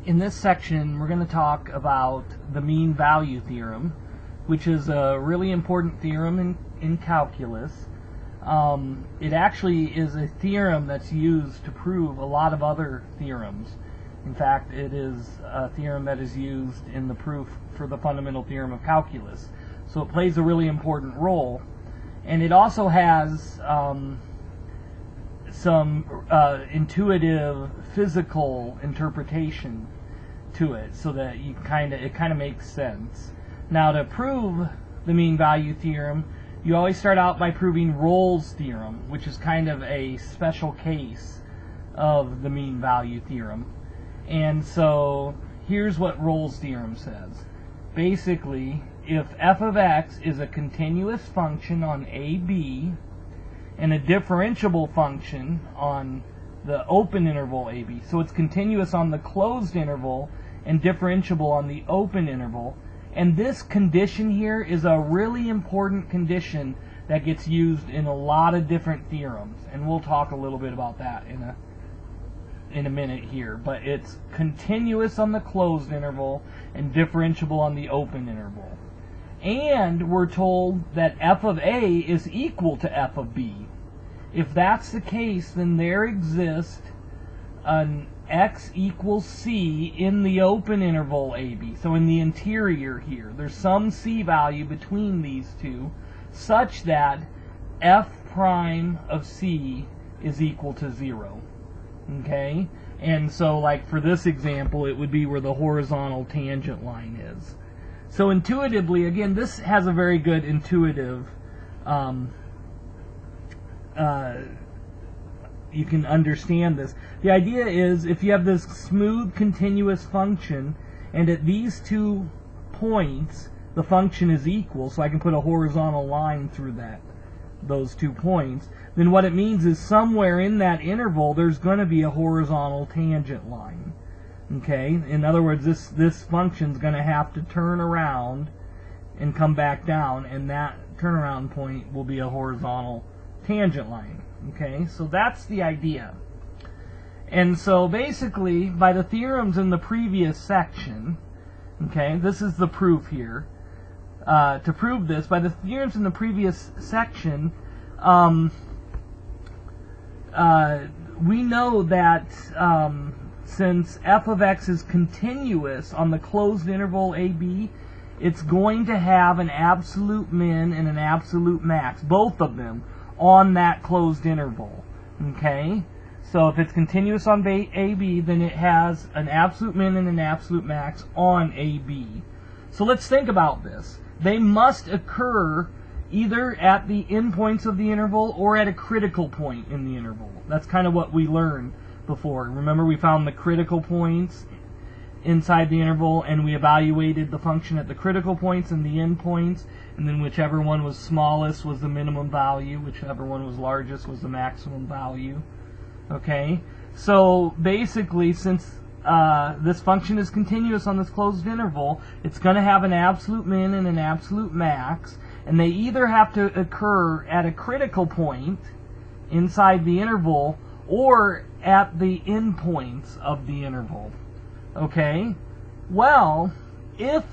In this section, we're going to talk about the mean value theorem, which is a really important theorem in calculus. It actually is a theorem that's used to prove a lot of other theorems. In fact, it is a theorem that is used in the proof for the fundamental theorem of calculus. So it plays a really important role. And it also has some intuitive physical interpretation to it, so that it kind of makes sense. Now, to prove the mean value theorem, you always start out by proving Rolle's theorem, which is kind of a special case of the mean value theorem. And so here's what Rolle's theorem says. Basically, if f of x is a continuous function on AB and a differentiable function on the open interval AB, so it's continuous on the closed interval and differentiable on the open interval, and this condition here is a really important condition that gets used in a lot of different theorems, and we'll talk a little bit about that in a minute here. But it's continuous on the closed interval and differentiable on the open interval. And we're told that f of A is equal to f of B. If that's the case, then there exists an x equals c in the open interval AB. So in the interior here, there's some c value between these two such that f prime of c is equal to 0. Okay? And so, like for this example, it would be where the horizontal tangent line is. So intuitively, again, this has a very good intuitive, you can understand this. The idea is, if you have this smooth continuous function, and at these 2 points, the function is equal, so I can put a horizontal line through those 2 points, then what it means is somewhere in that interval, there's going to be a horizontal tangent line. Okay? In other words, this function's going to have to turn around and come back down, and that turnaround point will be a horizontal tangent line. Okay? So that's the idea. And so basically, by the theorems in the previous section, okay, this is the proof here. To prove this, by the theorems in the previous section, we know that since f of x is continuous on the closed interval AB, it's going to have an absolute min and an absolute max, both of them, on that closed interval. Okay? So if it's continuous on AB, then it has an absolute min and an absolute max on AB. So let's think about this. They must occur either at the endpoints of the interval or at a critical point in the interval. That's kind of what we learned before. Remember, we found the critical points inside the interval, and we evaluated the function at the critical points and the endpoints, and then whichever one was smallest was the minimum value, whichever one was largest was the maximum value. Okay? So basically, since this function is continuous on this closed interval, it's going to have an absolute min and an absolute max, and they either have to occur at a critical point inside the interval or at the endpoints of the interval. Okay? Well, if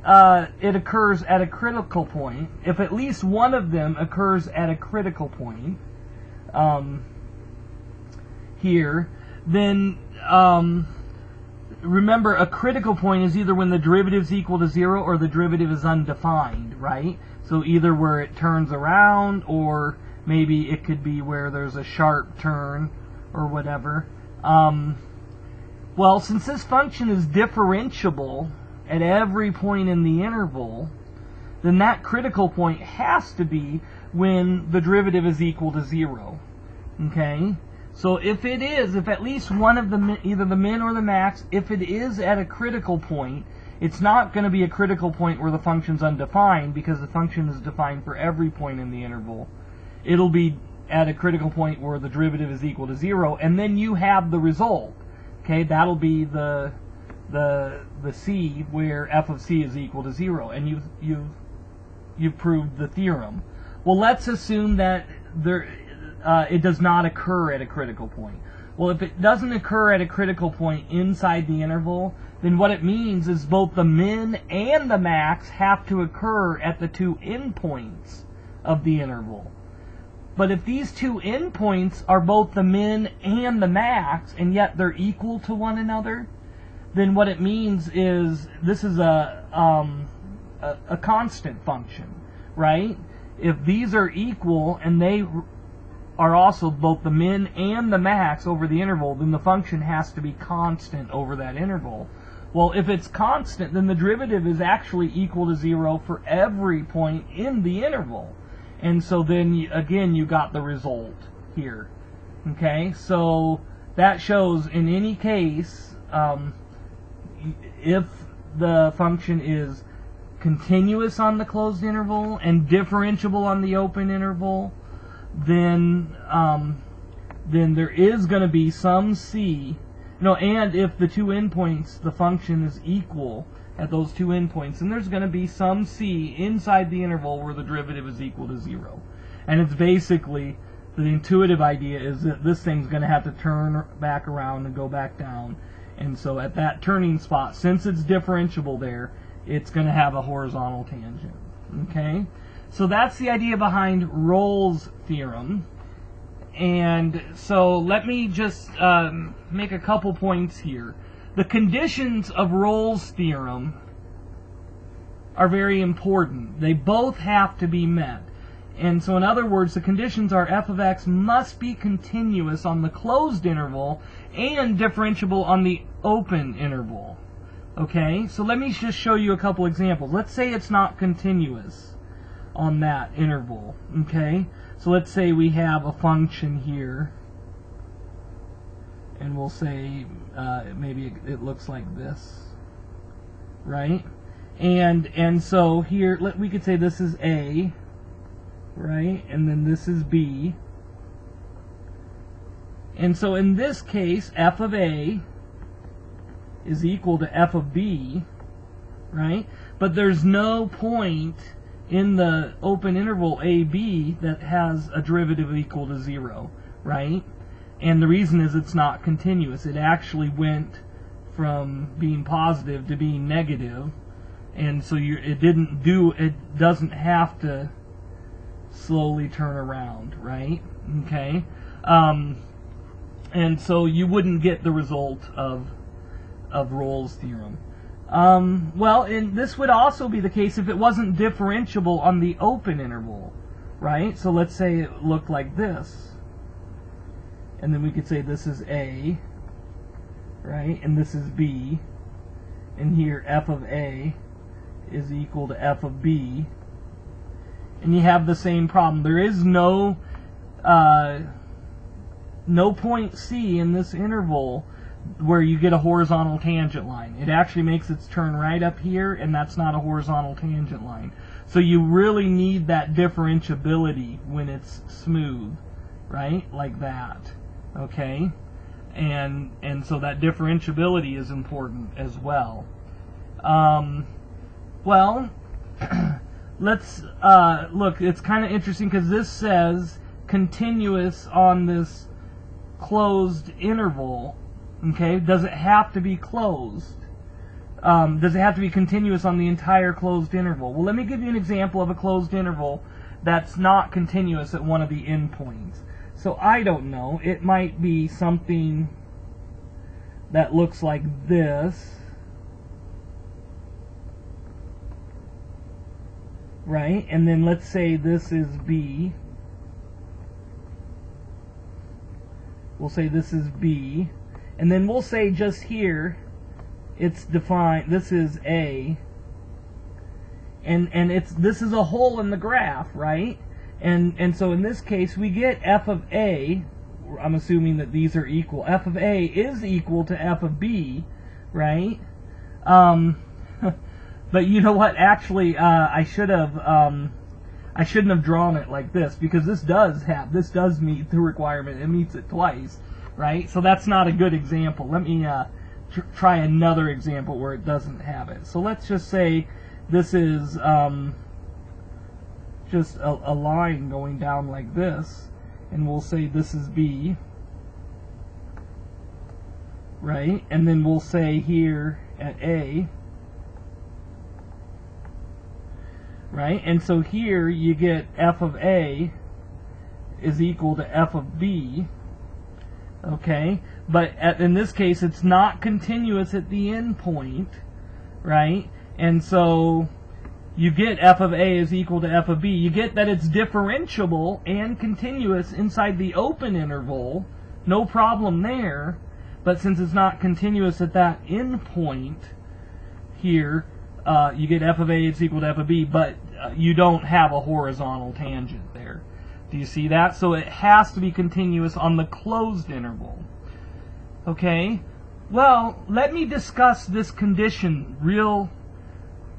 it occurs at a critical point, if at least one of them occurs at a critical point here, then remember, a critical point is either when the derivative is equal to 0 or the derivative is undefined, right? So either where it turns around, or maybe it could be where there's a sharp turn or whatever. Well, since this function is differentiable at every point in the interval, then that critical point has to be when the derivative is equal to 0. Okay? So if at least one of the, either the min or the max, if it is at a critical point, it's not going to be a critical point where the function's undefined, because the function is defined for every point in the interval. It'll be at a critical point where the derivative is equal to 0, and then you have the result. Okay, that'll be the c where f of c is equal to 0, and you've proved the theorem. Well, let's assume that it does not occur at a critical point. Well, if it doesn't occur at a critical point inside the interval, then what it means is both the min and the max have to occur at the two endpoints of the interval. But if these two endpoints are both the min and the max, and yet they're equal to one another, then what it means is this is a constant function, right? If these are equal and they are also both the min and the max over the interval, then the function has to be constant over that interval. Well, if it's constant, then the derivative is actually equal to 0 for every point in the interval. And so then, again, you got the result here. Okay, so that shows in any case, if the function is continuous on the closed interval and differentiable on the open interval, then there is going to be some c, and if the two endpoints, the function is equal at those two endpoints, then there's going to be some c inside the interval where the derivative is equal to 0. And it's basically, the intuitive idea is that this thing's going to have to turn back around and go back down. And so at that turning spot, since it's differentiable there, it's going to have a horizontal tangent. Okay? So that's the idea behind Rolle's theorem. And so let me just make a couple points here. The conditions of Rolle's theorem are very important. They both have to be met. And so in other words, the conditions are f of x must be continuous on the closed interval and differentiable on the open interval. Okay, so let me just show you a couple examples. Let's say it's not continuous on that interval. Okay, so let's say we have a function here, and we'll say maybe it looks like this, right? And so here we could say this is a, right, and then this is b. And so in this case, f of a is equal to f of b, right? But there's no point in the open interval ab that has a derivative equal to 0, right? And the reason is it's not continuous. It actually went from being positive to being negative, and so it doesn't have to slowly turn around, right? Okay, and so you wouldn't get the result of Rolle's theorem. Well, and this would also be the case if it wasn't differentiable on the open interval, right? So let's say it looked like this, and then we could say this is a, right, and this is b, and here f of a is equal to f of b, and you have the same problem. There is no point c in this interval where you get a horizontal tangent line. It actually makes its turn right up here, and that's not a horizontal tangent line. So you really need that differentiability when it's smooth, right? Like that. Okay? And so that differentiability is important as well. Well, let's look, it's kind of interesting because this says continuous on this closed interval. Okay, does it have to be closed? Does it have to be continuous on the entire closed interval? Well, let me give you an example of a closed interval that's not continuous at one of the endpoints. So I don't know, it might be something that looks like this, right? And then let's say this is b. We'll say this is b. And then we'll say just here, it's defined, this is a, and this is a hole in the graph, right? And so in this case, we get f of a, I'm assuming that these are equal, f of a is equal to f of b, right? But you know what, actually, I shouldn't have drawn it like this, because this does meet the requirement, it meets it twice. Right? So that's not a good example. Let me try another example where it doesn't have it. So let's just say this is just a line going down like this, and we'll say this is b, right? And then we'll say here at A, right? And so here you get f of A is equal to f of B, okay? But in this case, it's not continuous at the end point, right? And so you get f of A is equal to f of B. You get that it's differentiable and continuous inside the open interval, no problem there. But since it's not continuous at that end point here, you get f of A is equal to f of B, but you don't have a horizontal tangent there. Do you see that? So it has to be continuous on the closed interval. Okay? Well, let me discuss this condition real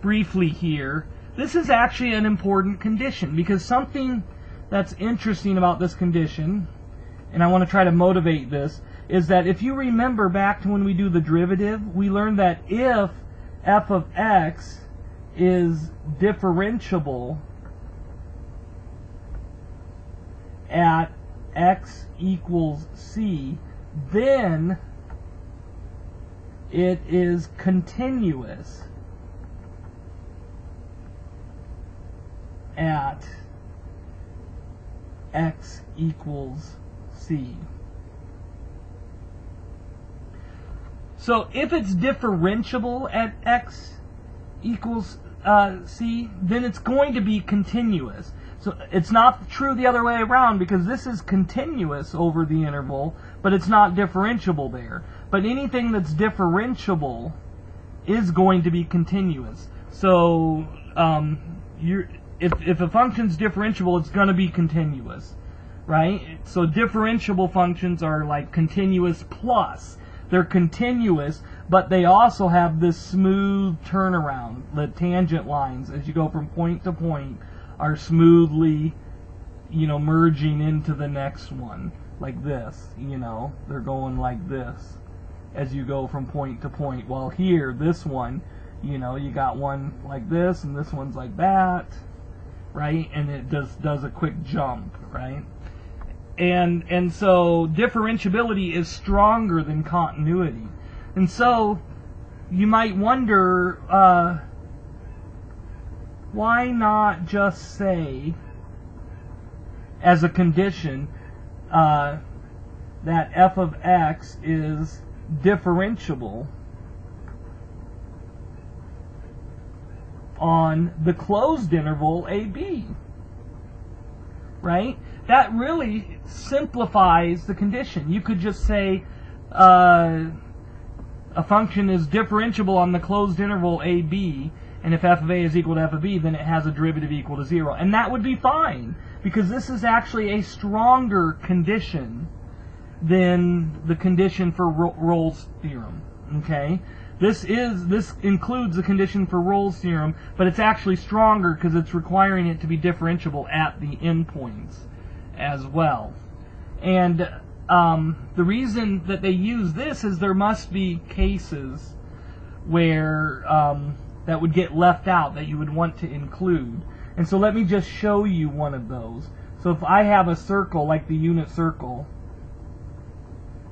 briefly here. This is actually an important condition, because something that's interesting about this condition, and I want to try to motivate this, is that if you remember back to when we do the derivative, we learned that if f of x is differentiable at x equals c, then it is continuous at x equals c. So if it's differentiable at x equals c, then it's going to be continuous. So it's not true the other way around, because this is continuous over the interval, but it's not differentiable there. But anything that's differentiable is going to be continuous. So if a function's differentiable, it's going to be continuous, right? So differentiable functions are like continuous plus. They're continuous, but they also have this smooth turnaround. The tangent lines, as you go from point to point, are smoothly, merging into the next one, like this, they're going like this as you go from point to point. While here, this one, you got one like this, and this one's like that, right? And it does a quick jump, right? And so differentiability is stronger than continuity. And so you might wonder, why not just say, as a condition, that f of x is differentiable on the closed interval AB, right? That really simplifies the condition. You could just say a function is differentiable on the closed interval AB, and if f of A is equal to f of B, then it has a derivative equal to 0. And that would be fine, because this is actually a stronger condition than the condition for Rolle's theorem. Okay? This includes the condition for Rolle's theorem, but it's actually stronger because it's requiring it to be differentiable at the endpoints as well. And the reason that they use this is there must be cases where that would get left out that you would want to include. And so let me just show you one of those. So if I have a circle like the unit circle,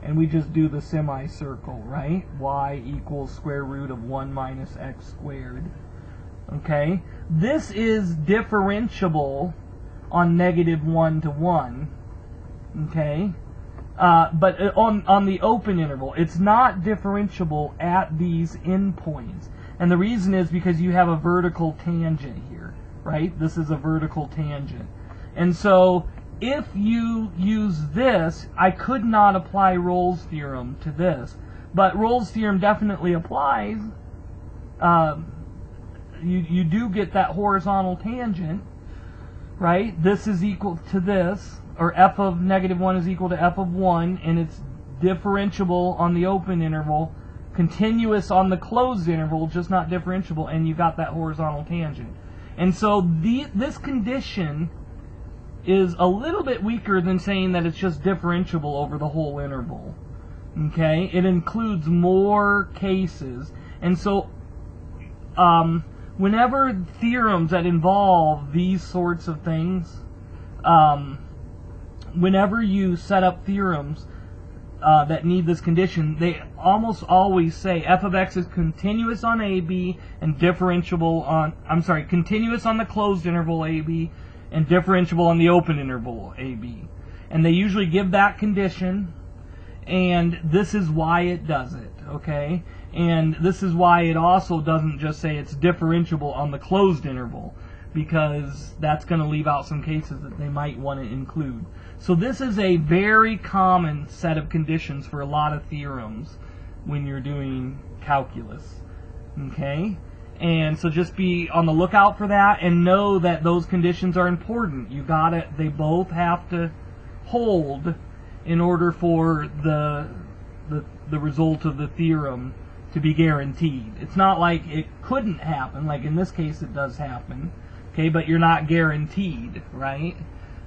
and we just do the semicircle, right? Y equals square root of 1 minus x squared. Okay? This is differentiable on -1 to 1. Okay? But on the open interval, it's not differentiable at these endpoints. And the reason is because you have a vertical tangent here, right? This is a vertical tangent. And so if you use this, I could not apply Rolle's theorem to this. But Rolle's theorem definitely applies. You do get that horizontal tangent, right? This is equal to this, or f of -1 is equal to f of 1, and it's differentiable on the open interval, continuous on the closed interval, just not differentiable, and you got that horizontal tangent. And so this condition is a little bit weaker than saying that it's just differentiable over the whole interval. Okay? It includes more cases. And so whenever theorems that involve these sorts of things, whenever you set up theorems, that need this condition, they almost always say f of x is continuous on AB and differentiable on, continuous on the closed interval AB and differentiable on the open interval AB. And they usually give that condition, and this is why it does it, okay? And this is why it also doesn't just say it's differentiable on the closed interval, because that's going to leave out some cases that they might want to include. So this is a very common set of conditions for a lot of theorems when you're doing calculus. Okay? And so just be on the lookout for that and know that those conditions are important. They both have to hold in order for the result of the theorem to be guaranteed. It's not like it couldn't happen, like in this case it does happen. Okay, but you're not guaranteed, right?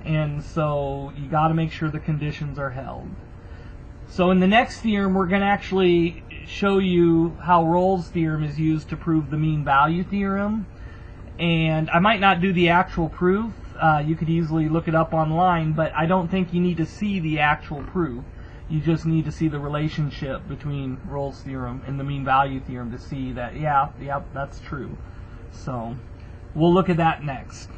And so you got to make sure the conditions are held. So in the next theorem, we're going to actually show you how Rolle's theorem is used to prove the mean value theorem. And I might not do the actual proof. You could easily look it up online, but I don't think you need to see the actual proof. You just need to see the relationship between Rolle's theorem and the mean value theorem to see that, yeah, that's true. So we'll look at that next.